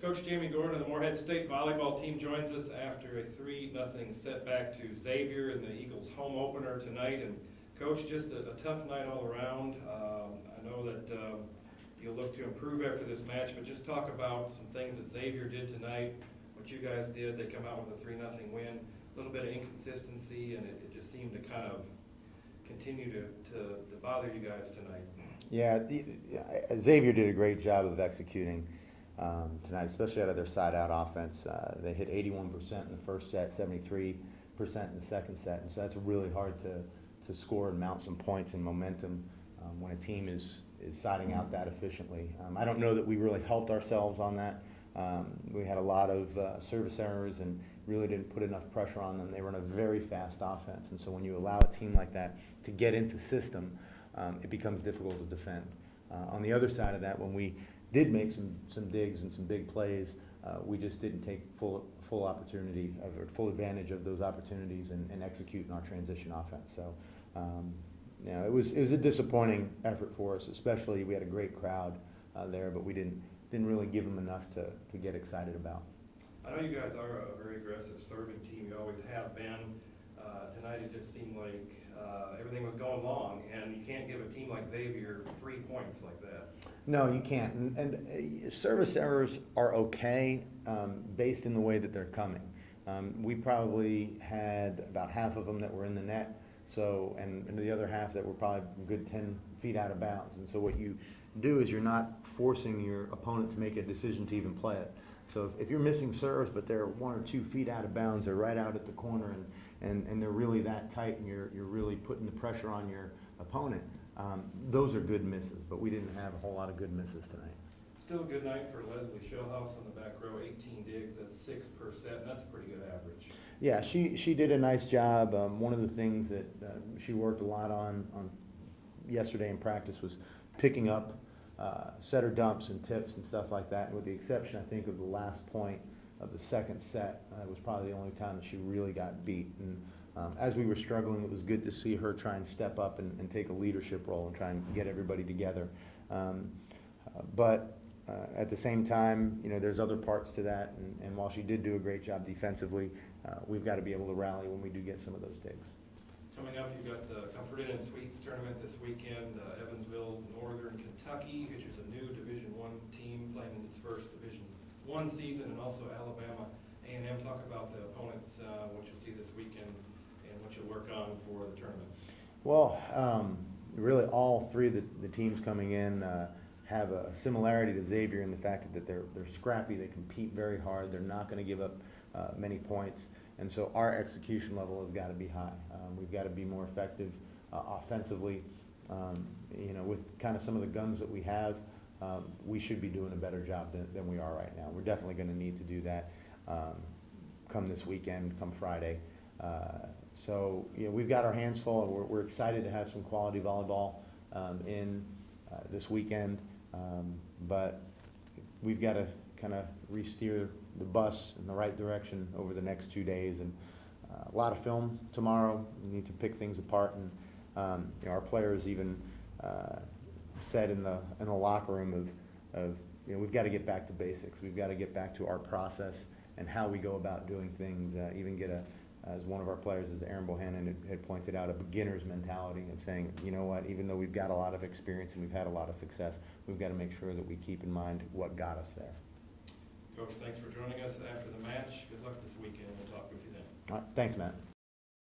Coach Jaime Gordon of the Morehead State Volleyball team joins us after a 3-0 setback to Xavier in the Eagles' home opener tonight. And Coach, just a tough night all around. I know that you'll look to improve after this match, but just talk about some things that Xavier did tonight, what you guys did. They come out with a 3-0 win. A little bit of inconsistency, and it just seemed to kind of continue to bother you guys tonight. Yeah, Xavier did a great job of executing tonight, especially out of their side-out offense. They hit 81% in the first set, 73% in the second set, and so that's really hard to score and mount some points and momentum when a team is siding out that efficiently. I don't know that we really helped ourselves on that. We had a lot of service errors and really didn't put enough pressure on them. They run a very fast offense, and so when you allow a team like that to get into system, it becomes difficult to defend. On the other side of that, when we did make some digs and some big plays, we just didn't take full opportunity or full advantage of those opportunities and execute in our transition offense. So, it was a disappointing effort for us. Especially, we had a great crowd there, but we didn't really give them enough to get excited about. I know you guys are a very aggressive serving team. You always have been. Tonight it just seemed like everything was going long, and you can't give a team like Xavier 3 points like that. No, you can't. And service errors are okay based in the way that they're coming. We probably had about half of them that were in the net, so and the other half that were probably a good 10 feet out of bounds. And so what you do is you're not forcing your opponent to make a decision to even play it. So if you're missing serves, but they're 1 or 2 feet out of bounds, they're right out at the corner, and they're really that tight, and you're really putting the pressure on your opponent, those are good misses. But we didn't have a whole lot of good misses tonight. Still a good night for Leslie Showhouse on the back row, 18 digs, that's 6 per set, and that's a pretty good average. Yeah, she did a nice job. One of the things that she worked a lot on yesterday in practice was picking up setter dumps and tips and stuff like that. And with the exception, I think, of the last point of the second set, it was probably the only time that she really got beat. And as we were struggling, it was good to see her try and step up and take a leadership role and try and get everybody together. But at the same time, there's other parts to that. And while she did do a great job defensively, we've got to be able to rally when we do get some of those digs. Coming up, you've got the Comfort Inn and Suites tournament this weekend. Evansville, Northern Kentucky, which is a new Division I team playing in its first Division I season, and also Alabama A&M. Talk about the opponents, what you'll see this weekend, and what you'll work on for the tournament. Well, really all three of the teams coming in have a similarity to Xavier in the fact that they're scrappy, they compete very hard, they're not going to give up many points, and so our execution level has got to be high. We've got to be more effective offensively. With kind of some of the guns that we have, we should be doing a better job than we are right now. We're definitely going to need to do that come this weekend, come Friday. So we've got our hands full, and we're excited to have some quality volleyball in this weekend, but we've got to kind of re-steer the bus in the right direction over the next 2 days. And a lot of film tomorrow. We need to pick things apart, and our players even said in the locker room of we've got to get back to basics. We've got to get back to our process and how we go about doing things. Even get as one of our players, as Aaron Bohannon had pointed out, a beginner's mentality of saying, you know what, even though we've got a lot of experience and we've had a lot of success, we've got to make sure that we keep in mind what got us there. Coach, thanks for joining us after the match. Good luck this weekend. We'll talk with you then. All right, thanks, Matt.